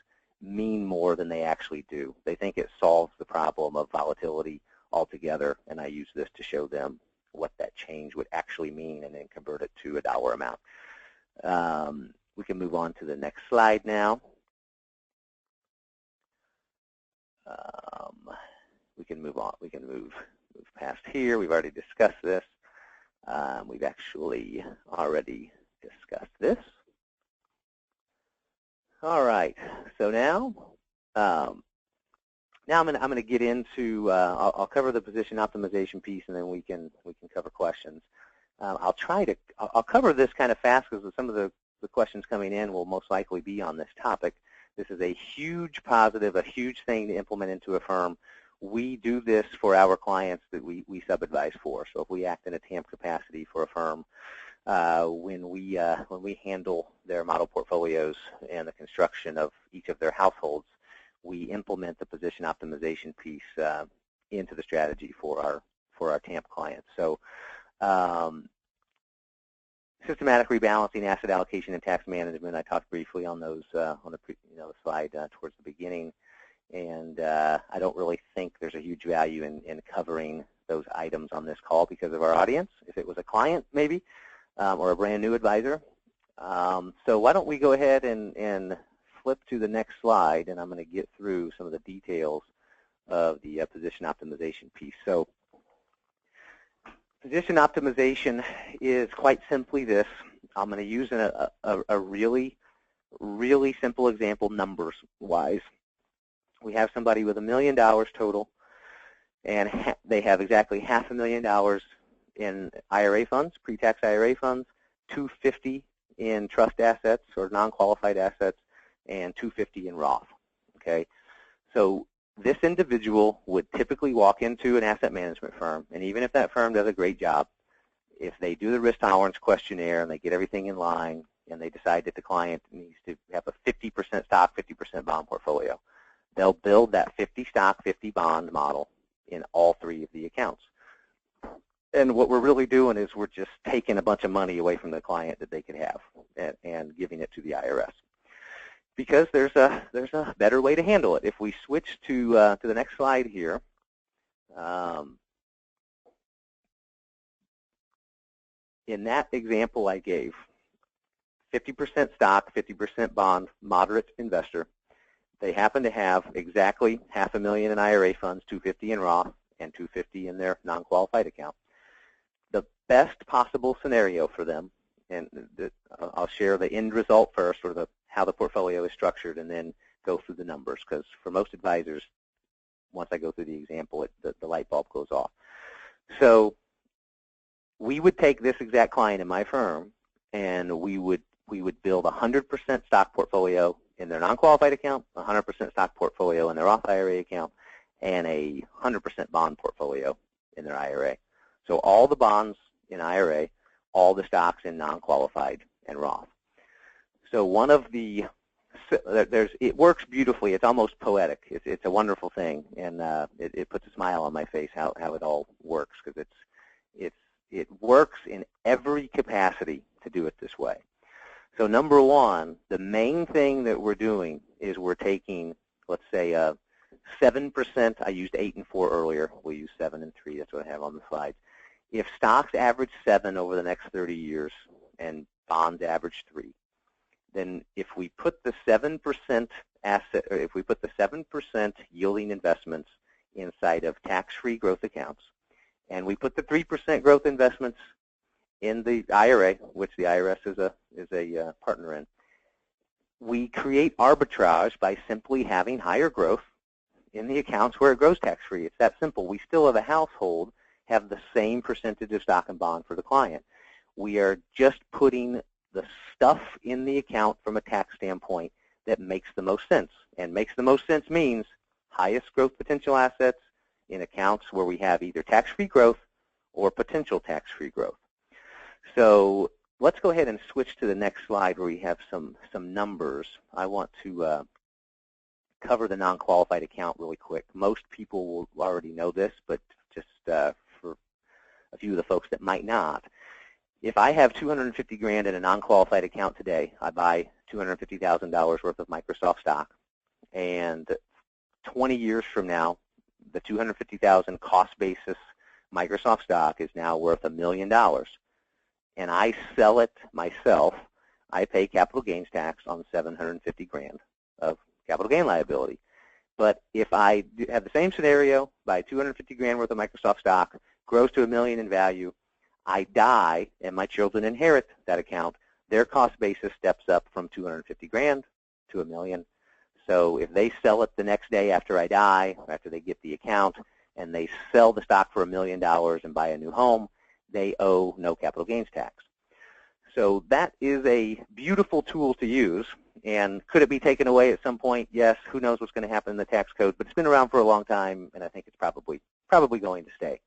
mean more than they actually do. They think it solves the problem of volatility altogether, and I use this to show them what that change would actually mean and then convert it to a dollar amount. We can move on to the next slide now. We can move on. We can move past here. We've already discussed this. We've actually already discussed this. All right. So now I'm going to get into. I'll cover the position optimization piece, and then we can cover questions. I'll cover this kind of fast because some of the questions coming in will most likely be on this topic. This is a huge positive, a huge thing to implement into a firm. We do this for our clients that we sub-advise for. So if we act in a TAMP capacity for a firm, when we handle their model portfolios and the construction of each of their households, we implement the position optimization piece into the strategy for our TAMP clients. So systematic rebalancing, asset allocation, and tax management. I talked briefly on those on the slide towards the beginning. And I don't really think there's a huge value in covering those items on this call because of our audience. If it was a client, maybe, or a brand new advisor. So why don't we go ahead and flip to the next slide, and I'm going to get through some of the details of the position optimization piece. So position optimization is quite simply this. I'm going to use a really, really simple example numbers-wise. We have somebody with $1 million total, and they have exactly $500,000 in IRA funds, pre-tax IRA funds, $250 in trust assets or non-qualified assets, and $250 in Roth. Okay, so this individual would typically walk into an asset management firm, and even if that firm does a great job, if they do the risk tolerance questionnaire and they get everything in line, and they decide that the client needs to have a 50% stock, 50% bond portfolio, they'll build that 50 stock, 50 bond model in all three of the accounts. And what we're really doing is we're just taking a bunch of money away from the client that they could have and giving it to the IRS. Because there's a better way to handle it. If we switch to the next slide here, in that example I gave, 50% stock, 50% bond, moderate investor. They happen to have exactly $500,000 in IRA funds, $250 in Roth, and $250 in their non-qualified account. The best possible scenario for them, and I'll share the end result first, or how the portfolio is structured, and then go through the numbers, because for most advisors, once I go through the example, the light bulb goes off. So we would take this exact client in my firm, and we would build a 100% stock portfolio in their non-qualified account, a 100% stock portfolio in their Roth IRA account, and a 100% bond portfolio in their IRA. So all the bonds in IRA, all the stocks in non-qualified and Roth. So one of the, it works beautifully. It's almost poetic. It's a wonderful thing, and it puts a smile on my face how it all works, because it works in every capacity to do it this way. So number one, the main thing that we're doing is we're taking, let's say, 7%. I used 8 and 4 earlier. We'll use 7 and 3. That's what I have on the slides. If stocks average 7 over the next 30 years and bonds average 3, then if we put the 7% asset, or if we put the 7% yielding investments inside of tax-free growth accounts, and we put the 3% growth investments in the IRA, which the IRS is a partner in, we create arbitrage by simply having higher growth in the accounts where it grows tax-free. It's that simple. We still, as a household, have the same percentage of stock and bond for the client. We are just putting the stuff in the account from a tax standpoint that makes the most sense. And makes the most sense means highest growth potential assets in accounts where we have either tax-free growth or potential tax-free growth. So let's go ahead and switch to the next slide where we have some numbers. I want to cover the non-qualified account really quick. Most people will already know this, but just for a few of the folks that might not, if I have $250,000 in a non-qualified account today, I buy $250,000 worth of Microsoft stock, and 20 years from now, the $250,000 cost basis Microsoft stock is now worth $1 million, and I sell it myself, I pay capital gains tax on $750,000 of capital gain liability. But if I have the same scenario, buy $250,000 worth of Microsoft stock, grows to $1 million in value, I die, and my children inherit that account, their cost basis steps up from $250,000 to $1 million. So if they sell it the next day after I die, after they get the account, and they sell the stock for $1 million and buy a new home, they owe no capital gains tax. So that is a beautiful tool to use. And could it be taken away at some point? Yes. Who knows what's going to happen in the tax code? But it's been around for a long time, and I think it's probably going to stay.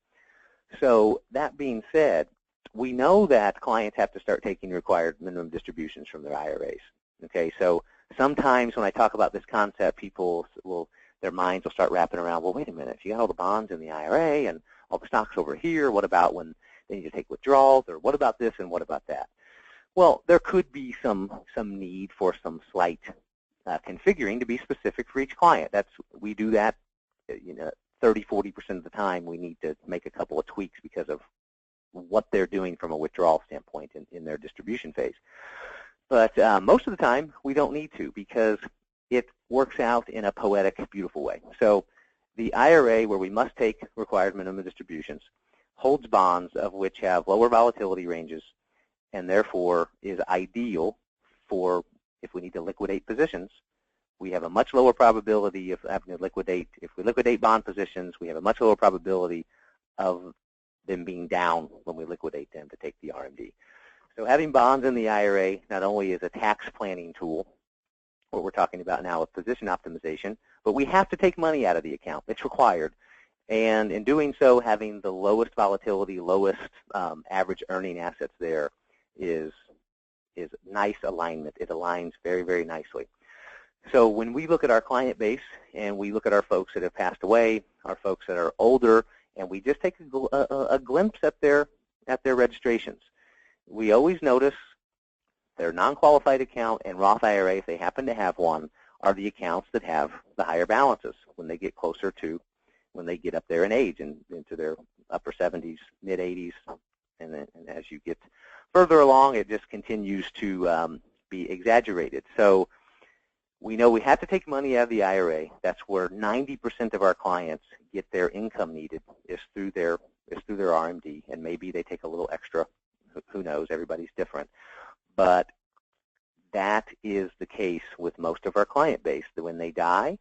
So that being said, we know that clients have to start taking required minimum distributions from their IRAs. Okay, so sometimes when I talk about this concept, people will, their minds will start wrapping around, well, wait a minute, if you got all the bonds in the IRA and all the stocks over here, what about when they need to take withdrawals, or what about this and what about that? Well, there could be some need for some slight configuring to be specific for each client. We do that, 30-40% of the time. We need to make a couple of tweaks because of what they're doing from a withdrawal standpoint in their distribution phase. But most of the time, we don't need to, because it works out in a poetic, beautiful way. So the IRA, where we must take required minimum distributions, holds bonds of which have lower volatility ranges, and therefore is ideal for if we need to liquidate positions. We have a much lower probability of having to liquidate. If we liquidate bond positions, we have a much lower probability of them being down when we liquidate them to take the RMD. So having bonds in the IRA not only is a tax planning tool, what we're talking about now with position optimization, but we have to take money out of the account. It's required. And in doing so, having the lowest volatility, lowest average earning assets there is nice alignment. It aligns very, very nicely. So when we look at our client base and we look at our folks that have passed away, our folks that are older and we just take a glimpse at their registrations. We always notice their non-qualified account and Roth IRA, if they happen to have one, are the accounts that have the higher balances when they get closer to, when they get up there in age and into their upper 70s, mid 80s, and as you get further along, it just continues to be exaggerated. So we know we have to take money out of the IRA. That's where 90% of our clients get their income needed, is through their RMD, and maybe they take a little extra. Who knows? Everybody's different. But that is the case with most of our client base, that when they die,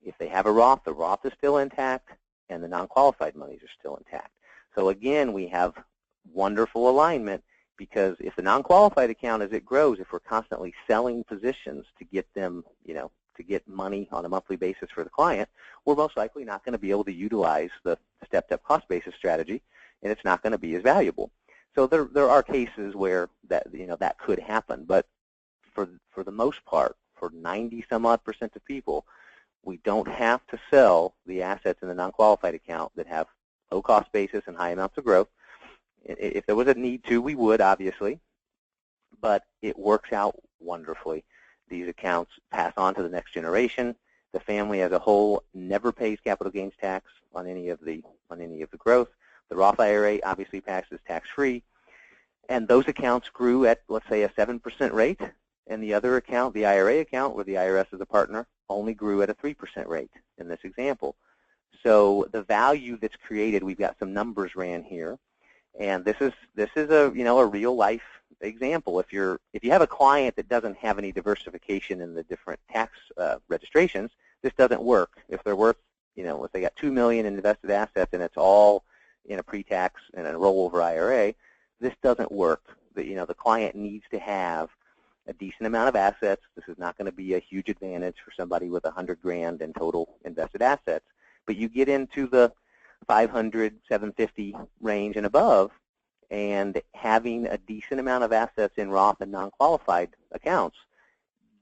if they have a Roth, the Roth is still intact, and the non-qualified monies are still intact. So again, we have wonderful alignment, because if the non-qualified account, as it grows, if we're constantly selling positions to get them, to get money on a monthly basis for the client, we're most likely not going to be able to utilize the stepped-up cost basis strategy, and it's not going to be as valuable. So there are cases where that could happen, but for the most part, for 90-some-odd% of people, we don't have to sell the assets in the non-qualified account that have low cost basis and high amounts of growth. If there was a need to, we would, obviously, but it works out wonderfully. These accounts pass on to the next generation. The family as a whole never pays capital gains tax on any of the growth. The Roth IRA obviously passes tax-free, and those accounts grew at, let's say, a 7% rate, and the other account, the IRA account, where the IRS is a partner, only grew at a 3% rate in this example. So the value that's created, we've got some numbers ran here, and this is a a real life example. If you have a client that doesn't have any diversification in the different tax registrations, this doesn't work. If they're worth, if they got $2 million in invested assets and it's all in a pre-tax and a rollover IRA, this doesn't work. The client needs to have a decent amount of assets. This is not going to be a huge advantage for somebody with $100,000 in total invested assets. But you get into the 500, 750 range and above, and having a decent amount of assets in Roth and non-qualified accounts,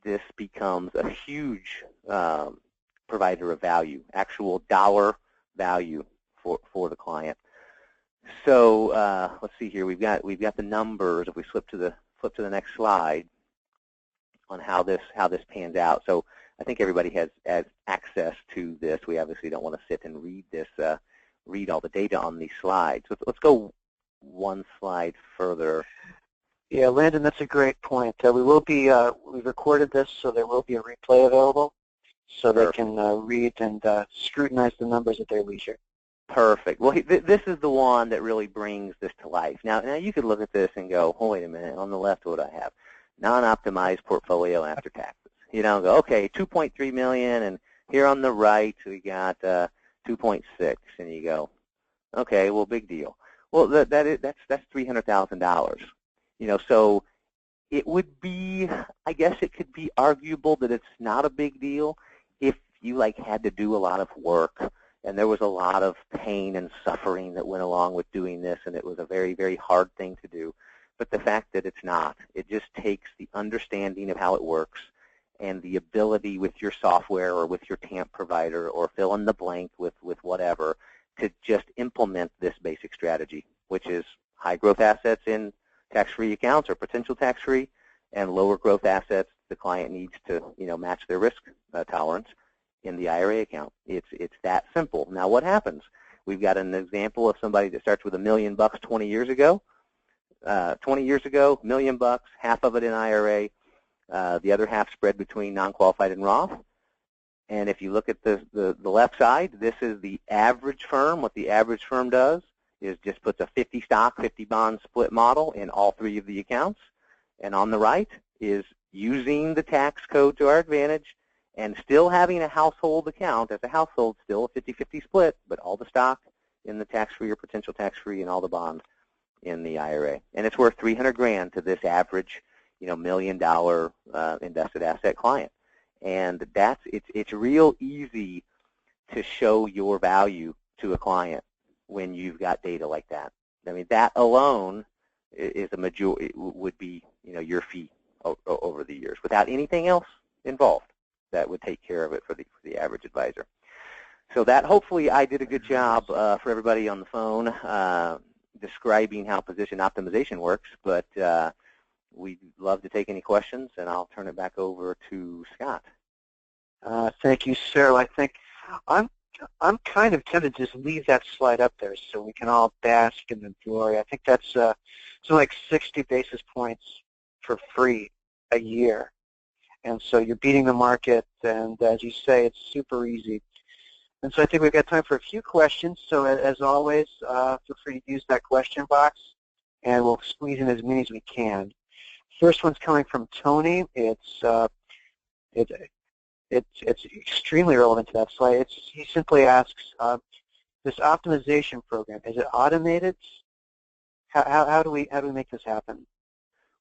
this becomes a huge provider of value, actual dollar value for the client. So let's see here. We've got the numbers. If we flip to the next slide on how this pans out. So I think everybody has access to this. We obviously don't want to sit and read all the data on these slides. So let's go one slide further. Yeah, Landon, that's a great point. We will be we recorded this, so there will be a replay available, so they can read and scrutinize the numbers at their leisure. Perfect. Well, this is the one that really brings this to life. Now you could look at this and go, oh, wait a minute. On the left, what do I have? Non-optimized portfolio after taxes. Go, okay, $2.3 million, and here on the right we got 2.6, and you go, okay, well, big deal. Well, that's $300,000. So it would be, I guess it could be arguable that it's not a big deal if you had to do a lot of work, and there was a lot of pain and suffering that went along with doing this, and it was a very, very hard thing to do. But the fact that it's not, it just takes the understanding of how it works and the ability with your software or with your TAMP provider or fill in the blank with whatever to just implement this basic strategy, which is high growth assets in tax-free accounts or potential tax-free, and lower growth assets the client needs to match their risk tolerance in the IRA account. It's that simple. Now what happens? We've got an example of somebody that starts with $1 million 20 years ago. 20 years ago, $1 million, half of it in IRA, the other half spread between non-qualified and Roth. And if you look at the left side, this is the average firm. What the average firm does is just puts a 50 stock, 50 bond split model in all three of the accounts. And on the right is using the tax code to our advantage and still having a household account as a household, still a 50-50 split, but all the stock in the tax-free or potential tax-free and all the bonds in the IRA. And it's worth $300,000 to this average, $1 million invested asset client. And it's real easy to show your value to a client when you've got data like that. I mean, that alone is a majority, would be your fee over the years without anything else involved. That would take care of it for the average advisor. So that, hopefully I did a good job for everybody on the phone describing how position optimization works, but we'd love to take any questions, and I'll turn it back over to Scott. Thank you, sir. I think I'm kind of tempted to just leave that slide up there so we can all bask in the glory. I think that's something like 60 basis points for free a year. And so you're beating the market, and as you say, it's super easy. And so I think we've got time for a few questions. So as always, feel free to use that question box, and we'll squeeze in as many as we can. First one's coming from Tony. It's extremely relevant to that slide. He simply asks, this optimization program, is it automated? How do we make this happen?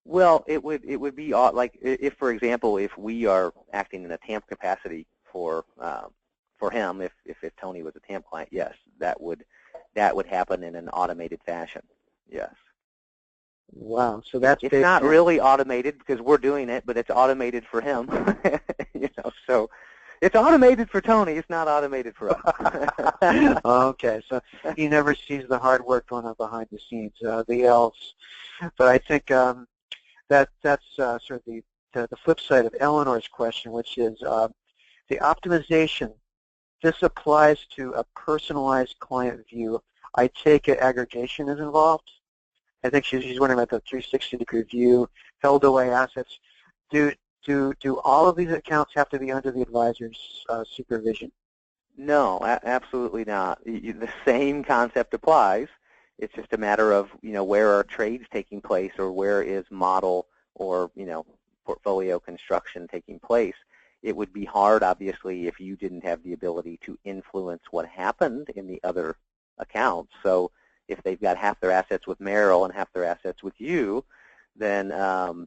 Well, it would be like if, for example, if we are acting in a TAMP capacity for him, if Tony was a TAMP client, yes, that would happen in an automated fashion. Yes. Wow. So that's it's not really automated because we're doing it, but it's automated for him. So it's automated for Tony. It's not automated for us. Okay. So he never sees the hard work going on behind the scenes, the elves. But I think that's sort of the flip side of Eleanor's question, which is the optimization. This applies to a personalized client view. I take it aggregation is involved. I think she's wondering about the 360-degree view, held away assets. Do all of these accounts have to be under the advisor's supervision? No, absolutely not. The same concept applies. It's just a matter of where are trades taking place, or where is model or portfolio construction taking place. It would be hard, obviously, if you didn't have the ability to influence what happened in the other accounts. So if they've got half their assets with Merrill and half their assets with you, then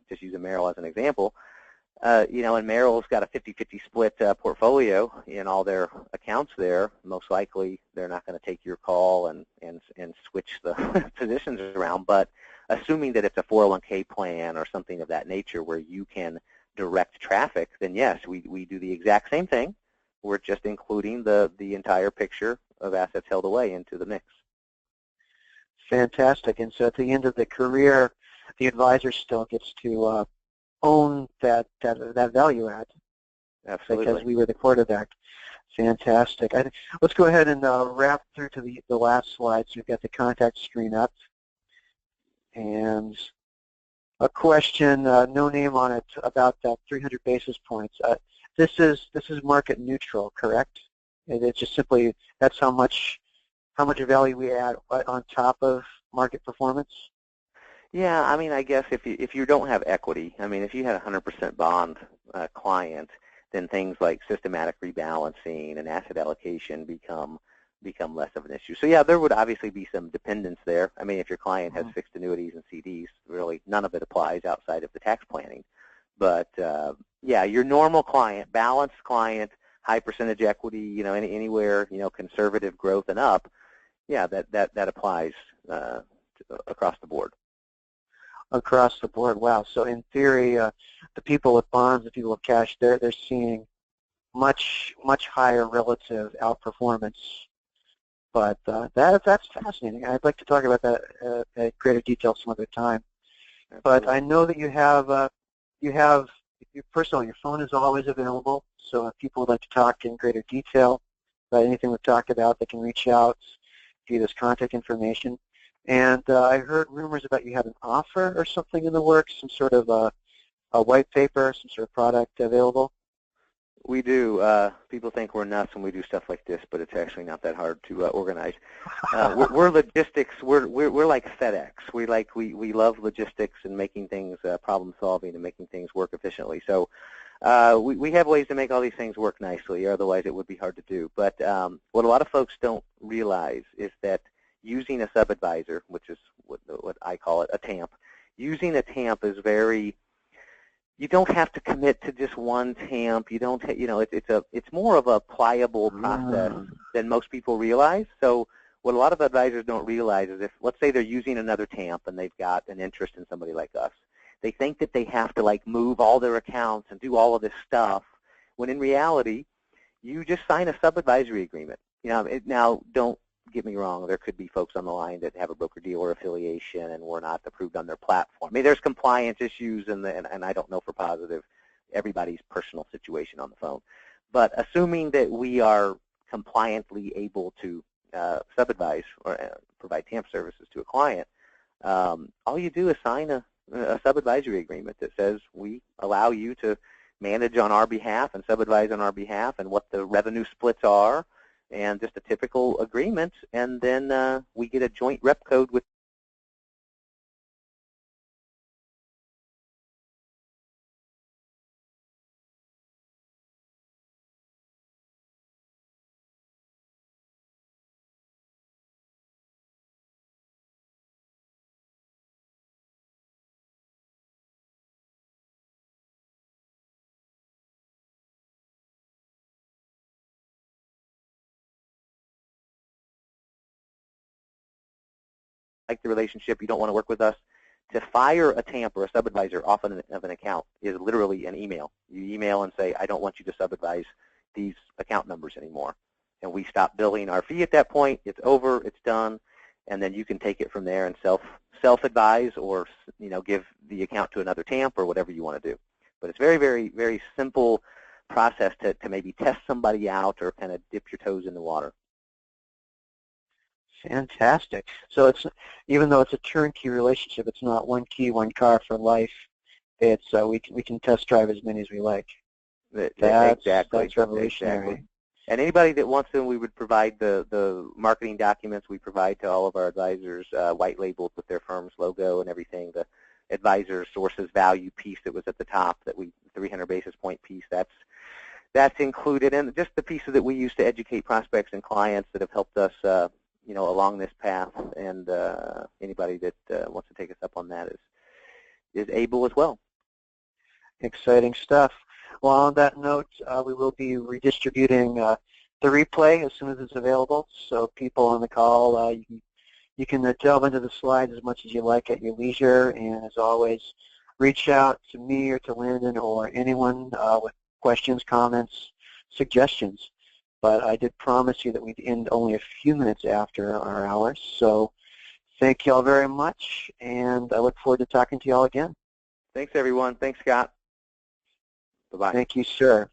just using Merrill as an example, and Merrill's got a 50-50 split portfolio in all their accounts there, most likely they're not going to take your call and switch the positions around. But assuming that it's a 401k plan or something of that nature where you can direct traffic, then yes, we do the exact same thing. We're just including the entire picture of assets held away into the mix. Fantastic. And so at the end of the career, the advisor still gets to own that value add. Absolutely. Because we were the quarterback. Fantastic. Let's go ahead and wrap through to the last slide. So we've got the contact screen up. And a question, no name on it, about that 300 basis points. This is market neutral, correct? It's just simply that's how much value we add on top of market performance? Yeah, I mean, I guess if you don't have equity, I mean, if you had a 100% bond client, then things like systematic rebalancing and asset allocation become less of an issue. So yeah, there would obviously be some dependence there. I mean, if your client has fixed annuities and CDs, really none of it applies outside of the tax planning. But yeah, your normal client, balanced client, high percentage equity, anywhere, conservative growth and up, yeah, that applies across the board. Across the board, wow. So in theory, the people with bonds, the people with cash, they're seeing much higher relative outperformance. But that's fascinating. I'd like to talk about that at greater detail some other time. Absolutely. But I know that you have first of all, your phone is always available. So if people would like to talk in greater detail about anything we've talked about, they can reach out, give us contact information. And I heard rumors about you have an offer or something in the works, some sort of a white paper, some sort of product available. We do. People think we're nuts when we do stuff like this, but it's actually not that hard to organize. We're logistics. We're like FedEx. We love logistics and making things problem solving and making things work efficiently. So we have ways to make all these things work nicely. Otherwise, it would be hard to do. But what a lot of folks don't realize is that using a sub-advisor, which is what I call it, a TAMP, using a TAMP is very. You don't have to commit to just one TAMP. You don't, it's more of a pliable process than most people realize. So what a lot of advisors don't realize is if, let's say they're using another TAMP and they've got an interest in somebody like us, they think that they have to move all their accounts and do all of this stuff, when in reality, you just sign a sub-advisory agreement. Now, don't get me wrong. There could be folks on the line that have a broker-dealer affiliation and we're not approved on their platform. I mean, there's compliance issues, and I don't know for positive everybody's personal situation on the phone. But assuming that we are compliantly able to sub-advise or provide TAMP services to a client, all you do is sign a sub-advisory agreement that says we allow you to manage on our behalf and sub-advise on our behalf, and what the revenue splits are, and just a typical agreement, and then we get a joint rep code with like the relationship, you don't want to work with us. To fire a TAMP or a sub-advisor off of an account is literally an email. You email and say, I don't want you to sub-advise these account numbers anymore. And we stop billing our fee at that point. It's over. It's done. And then you can take it from there and self-advise, or give the account to another TAMP or whatever you want to do. But it's very, very, very simple process to maybe test somebody out or kind of dip your toes in the water. Fantastic. So it's, even though it's a turnkey relationship, it's not one key, one car for life. It's we can test drive as many as we like. Exactly. That's revolutionary. Exactly. And anybody that wants them, we would provide the marketing documents we provide to all of our advisors, white labeled with their firm's logo and everything. The advisor sources value piece that was at the top, that 300 basis point piece, that's included, and just the pieces that we use to educate prospects and clients that have helped us along this path, and anybody that wants to take us up on that is able as well. Exciting stuff. Well, on that note, we will be redistributing the replay as soon as it's available. So people on the call, you can delve into the slides as much as you like at your leisure. And as always, reach out to me or to Landon or anyone with questions, comments, suggestions. But I did promise you that we'd end only a few minutes after our hours. So thank you all very much, and I look forward to talking to you all again. Thanks, everyone. Thanks, Scott. Bye-bye. Thank you, sir.